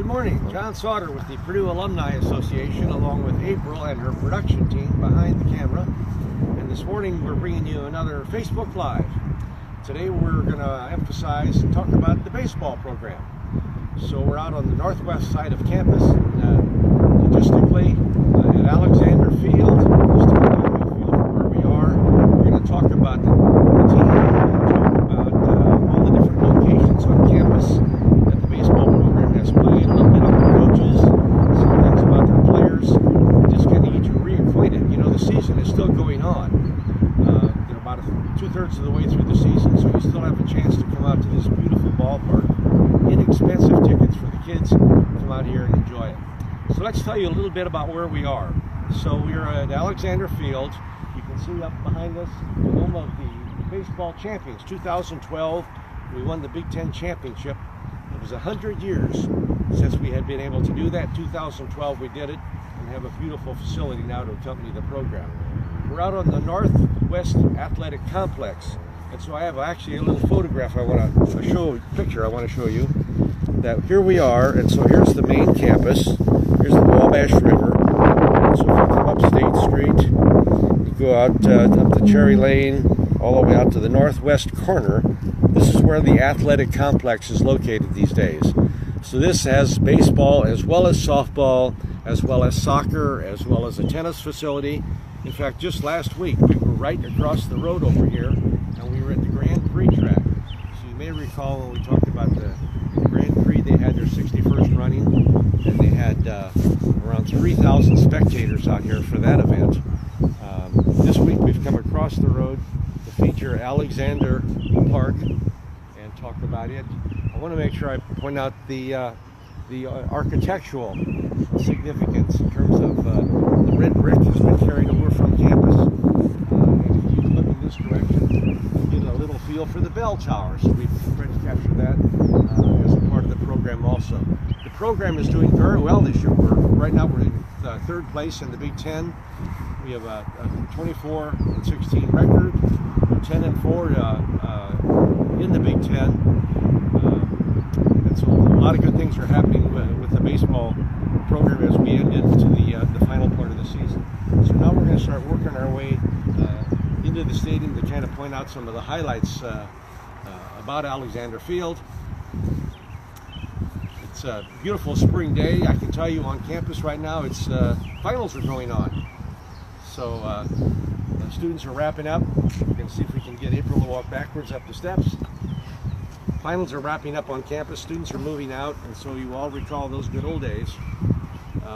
Good morning. John Sautter with the Purdue Alumni Association, along with April and her production team behind the camera. And this morning we're bringing you another Facebook Live. Today we're going to emphasize and talk about the baseball program. So we're out on the northwest side of campus, logistically at Alexander Field, just a mile field from where we are. We're going to talk about the team, talk about all the different locations on campus that the baseball program has played, a little bit on the coaches, some things about their players, just kind of get you reacquainted. You know, the season is still going on. They're about 2/3 of the way through the season, so you still have a chance to come out to this beautiful ballpark. Inexpensive tickets for the kids. Come out here and enjoy it. So let's tell you a little bit about where we are. So we're at Alexander Field. You can see up behind us the home of the baseball champions. 2012, we won the Big Ten championship. It was 100 years since we had been able to do that. 2012 we did it, and have a beautiful facility now to accompany the program. We're out on the Northwest Athletic Complex. And so I have actually a little photograph I want to show, picture I want to show you. That here we are, and so here's the main campus. Here's the Wabash River. And so if you come up State Street, you go out up the Cherry Lane, all the way out to the northwest corner. This is where the athletic complex is located these days. So this has baseball as well as softball, as well as soccer, as well as a tennis facility. In fact, just last week we were right across the road over here, and we were at the Grand Prix track. So you may recall when we talked about the Grand Prix, they had their 61st running, and they had around 3,000 spectators out here for that event. This week we've come across the road to feature Alexander Park and talk about it. I want to make sure I point out the architectural significance in terms of the red brick has been carried over from campus. And if you look in this direction, you get a little feel for the bell tower. So we've tried to capture that as a part of the program also. The program is doing very well this year. Right now we're in third place in the Big Ten. We have a 24-16 record, 10-4 in the Big Ten. And so a lot of good things are happening with the baseball program as we end into the final part of the season. So now we're going to start working our way into the stadium to kind of point out some of the highlights about Alexander Field. It's a beautiful spring day. I can tell you on campus right now, it's finals are going on. So the students are wrapping up. We're going to see if we can get April to walk backwards up the steps. Finals are wrapping up on campus. Students are moving out, and so you all recall those good old days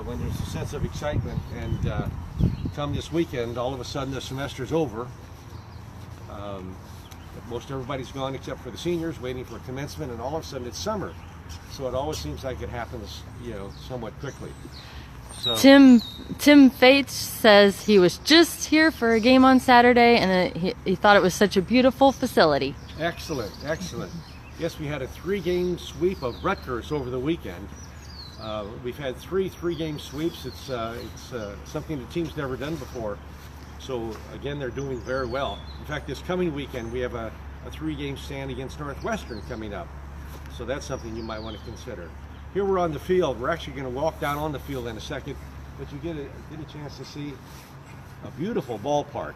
when there's a sense of excitement. And come this weekend, all of a sudden the semester's over. Most everybody's gone except for the seniors, waiting for commencement, and all of a sudden it's summer. So it always seems like it happens, you know, somewhat quickly. So Tim Fates says he was just here for a game on Saturday, and he thought it was such a beautiful facility. Excellent, excellent. Yes, we had a 3-game sweep of Rutgers over the weekend. We've had three-game sweeps. It's something the team's never done before. So again, they're doing very well. In fact, this coming weekend we have a 3-game stand against Northwestern coming up. So that's something you might want to consider. Here we're on the field. We're actually going to walk down on the field in a second, but you get a chance to see a beautiful ballpark.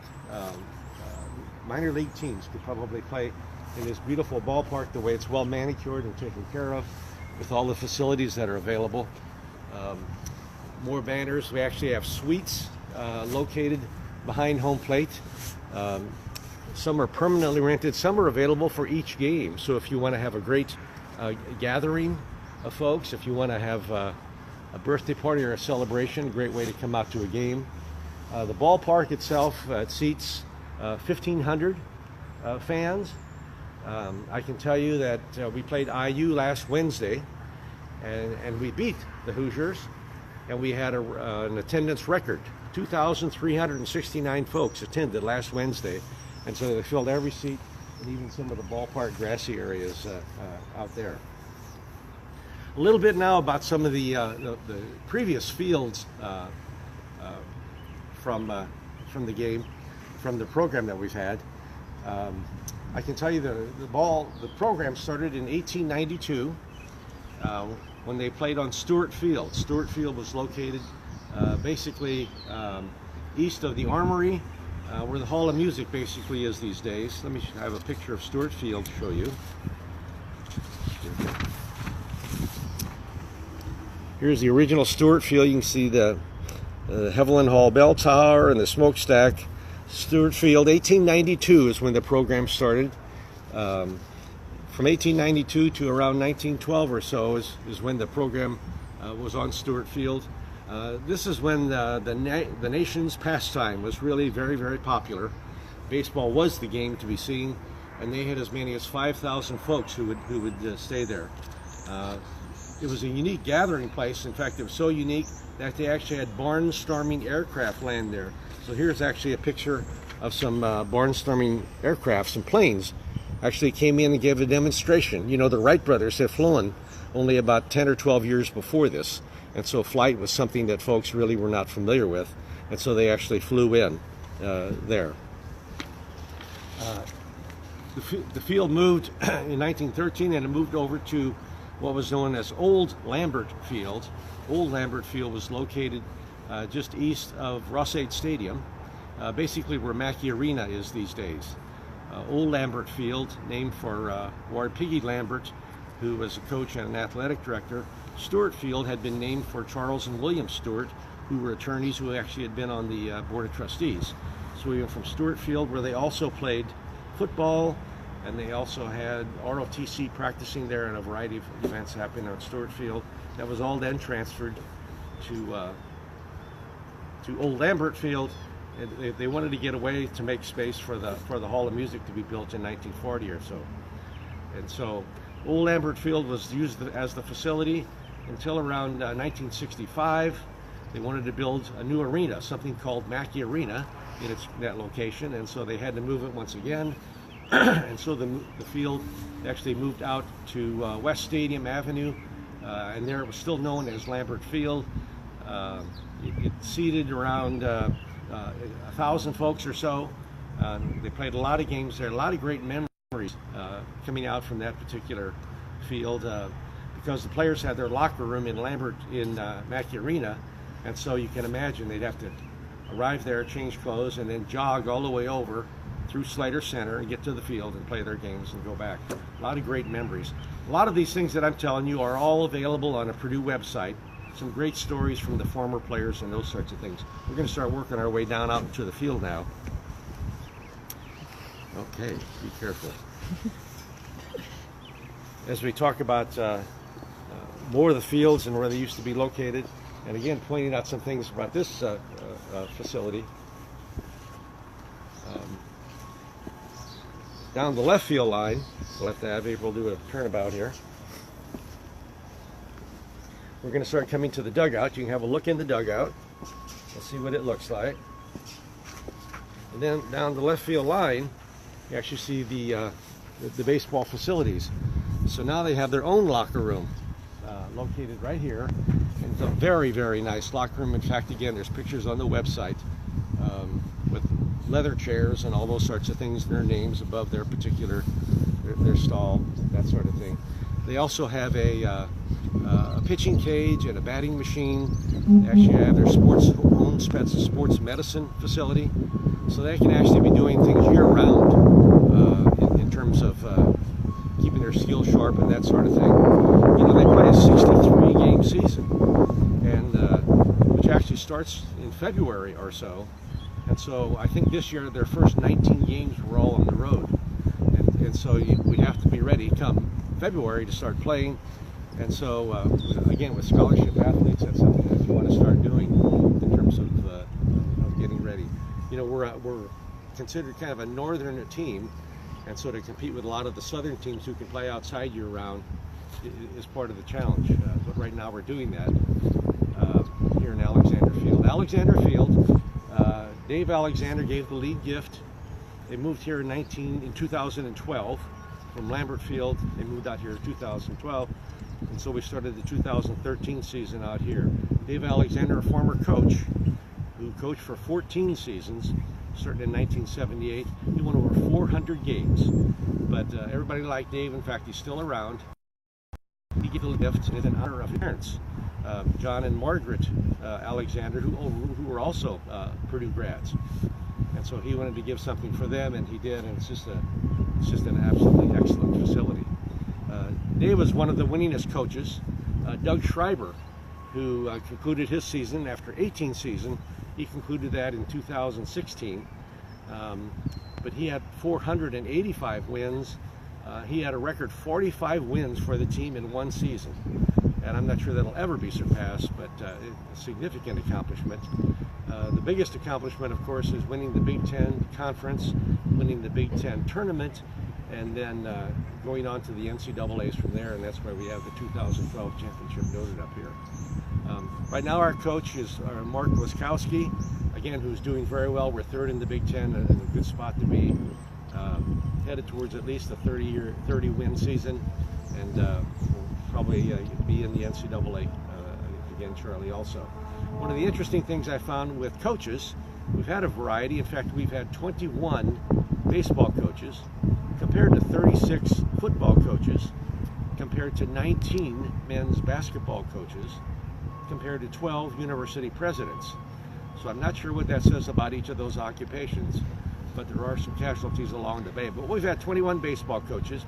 Minor league teams could probably play in this beautiful ballpark the way it's well manicured and taken care of, with all the facilities that are available. More banners. We actually have suites located behind home plate. Some are permanently rented. Some are available for each game. So if you want to have a great gathering of folks, if you want to have a birthday party or a celebration, a great way to come out to a game. The ballpark itself seats 1,500 fans. I can tell you that we played IU last Wednesday, and we beat the Hoosiers, and we had an attendance record. 2,369 folks attended last Wednesday, and so they filled every seat and even some of the ballpark grassy areas out there. A little bit now about some of the previous fields from the game, from the program that we've had. I can tell you the program started in 1892 when they played on Stuart Field. Stuart Field was located basically east of the Armory, where the Hall of Music basically is these days. Let me have a picture of Stuart Field to show you. Here's the original Stuart Field. You can see the Hevelin Hall bell tower and the smokestack. Stuart Field, 1892 is when the program started. From 1892 to around 1912 or so is when the program was on Stuart Field. This is when the nation's pastime was really very, very popular. Baseball was the game to be seen, and they had as many as 5,000 folks who would stay there. It was a unique gathering place. In fact, it was so unique that they actually had barnstorming aircraft land there. So here's actually a picture of some barnstorming aircraft, some planes actually came in and gave a demonstration. You know, the Wright brothers had flown only about 10 or 12 years before this. And so flight was something that folks really were not familiar with. And so they actually flew in there. The field moved in 1913, and it moved over to what was known as Old Lambert Field. Old Lambert Field was located just east of Ross-Ade Stadium, basically where Mackey Arena is these days. Old Lambert Field, named for Ward Piggy Lambert, who was a coach and an athletic director. Stuart Field had been named for Charles and William Stuart, who were attorneys who actually had been on the Board of Trustees. So we went from Stuart Field, where they also played football, and they also had ROTC practicing there, and a variety of events happening on Stuart Field. That was all then transferred to Old Lambert Field. And they wanted to get away to make space for the Hall of Music to be built in 1940 or so. And so Old Lambert Field was used as the facility until around 1965. They wanted to build a new arena, something called Mackey Arena, in that location, and so they had to move it once again. And so the field actually moved out to West Stadium Avenue, and there it was still known as Lambert Field. It seated around 1,000 folks or so. They played a lot of games there, a lot of great memories coming out from that particular field, because the players had their locker room in Mackey Arena, and so you can imagine they'd have to arrive there, change clothes, and then jog all the way over through Slater Center and get to the field and play their games and go back. A lot of great memories. A lot of these things that I'm telling you are all available on a Purdue website. Some great stories from the former players and those sorts of things. We're going to start working our way down out into the field now. Okay, be careful. As we talk about more of the fields and where they used to be located, and again pointing out some things about this facility. Down the left field line, left Ave, we'll do a turnabout here. We're going to start coming to the dugout. You can have a look in the dugout. Let's see what it looks like. And then down the left field line, you actually see the baseball facilities. So now they have their own locker room located right here. And it's a very, very nice locker room. In fact, again, there's pictures on the website with leather chairs and all those sorts of things, their names above their particular, their stall, that sort of thing. They also have a pitching cage and a batting machine. They actually have their own sports medicine facility, so they can actually be doing things year-round in terms of keeping their skills sharp and that sort of thing. You know, they play a 63-game season, and which actually starts in February or so. And so I think this year their first 19 games were all on the road, and so we have to be ready come February to start playing. And so again, with scholarship athletes, that's something that you want to start doing in terms of getting ready. You know, we're considered kind of a northern team, and so to compete with a lot of the southern teams who can play outside year-round is part of the challenge. But right now we're doing that here in Alexander Field. Alexander Field, Dave Alexander gave the lead gift. They moved here in 2012 from Lambert Field. They moved out here in 2012, and so we started the 2013 season out here. Dave Alexander, a former coach who coached for 14 seasons, started in 1978. He won over 400 games, but everybody liked Dave. In fact, he's still around. He gave a gift in honor of his parents, John and Margaret Alexander, who were also Purdue grads. And so he wanted to give something for them, and he did, and it's just an absolutely excellent facility. Dave was one of the winningest coaches. Doug Schreiber, who concluded his season after 18 seasons, he concluded that in 2016. But he had 485 wins. He had a record 45 wins for the team in one season. And I'm not sure that'll ever be surpassed, but a significant accomplishment. The biggest accomplishment, of course, is winning the Big Ten Conference, winning the Big Ten Tournament, and then going on to the NCAAs from there, and that's why we have the 2012 championship noted up here. Right now our coach is Mark Plawecki, again, who's doing very well. We're third in the Big Ten, and a good spot to be. Headed towards at least a 30-win season, and we'll probably be in the NCAA again, Charlie, also. One of the interesting things I found with coaches, we've had a variety. In fact, we've had 21 baseball coaches, compared to 36 football coaches, compared to 19 men's basketball coaches, compared to 12 university presidents. So I'm not sure what that says about each of those occupations, but there are some casualties along the way. But we've had 21 baseball coaches.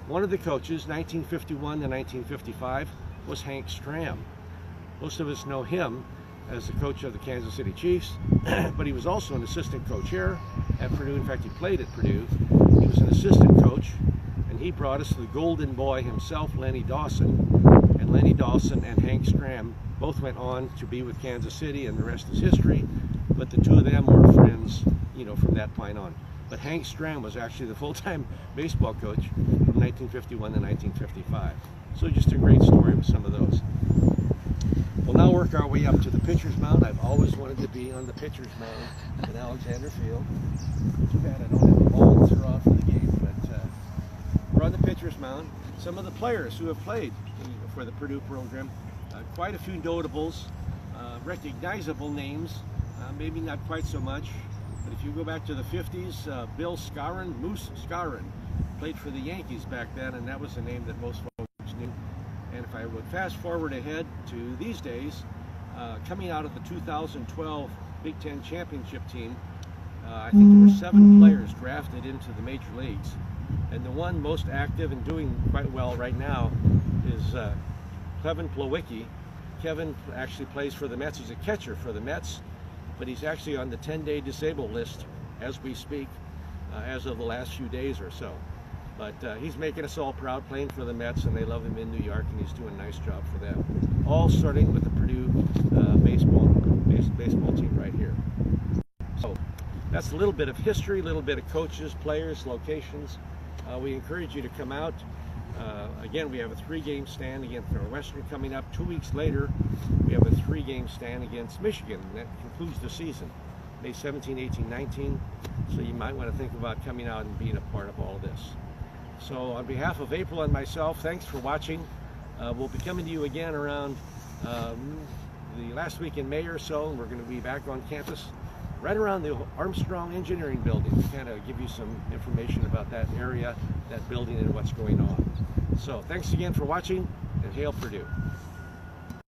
One of the coaches, 1951 to 1955, was Hank Stram. Most of us know him as the coach of the Kansas City Chiefs, but he was also an assistant coach here at Purdue. In fact, he played at Purdue. He was an assistant coach, and he brought us the golden boy himself, Lenny Dawson. And Lenny Dawson and Hank Stram both went on to be with Kansas City, and the rest is history. But the two of them were friends, you know, from that point on. But Hank Stram was actually the full-time baseball coach from 1951 to 1955. So just a great story with some of those. We'll now work our way up to the pitcher's mound. I've always wanted to be on the pitcher's mound at Alexander Field. Too bad I don't have a ball to throw out for the game, but we're on the pitcher's mound. Some of the players who have played for the Purdue program, quite a few notables, recognizable names, maybe not quite so much. But if you go back to the 50s, Bill Skowron, Moose Skowron, played for the Yankees back then, and that was a name that most folks knew. And if I would fast forward ahead to these days, coming out of the 2012 Big Ten championship team, I think there were 7 players drafted into the major leagues. And the one most active and doing quite well right now is Kevin Plawecki. Kevin actually plays for the Mets. He's a catcher for the Mets, but he's actually on the 10-day disabled list as we speak, as of the last few days or so. But he's making us all proud playing for the Mets, and they love him in New York, and he's doing a nice job for them. All starting with the Purdue baseball team right here. So that's a little bit of history, a little bit of coaches, players, locations. We encourage you to come out. Again, we have a 3-game stand against Northwestern coming up. 2 weeks later, we have a 3-game stand against Michigan, and that concludes the season, May 17, 18, 19. So you might want to think about coming out and being a part of all of this. So on behalf of April and myself, thanks for watching. We'll be coming to you again around the last week in May or so, and we're going to be back on campus right around the Armstrong Engineering Building to kind of give you some information about that area, that building, and what's going on. So thanks again for watching, and hail Purdue.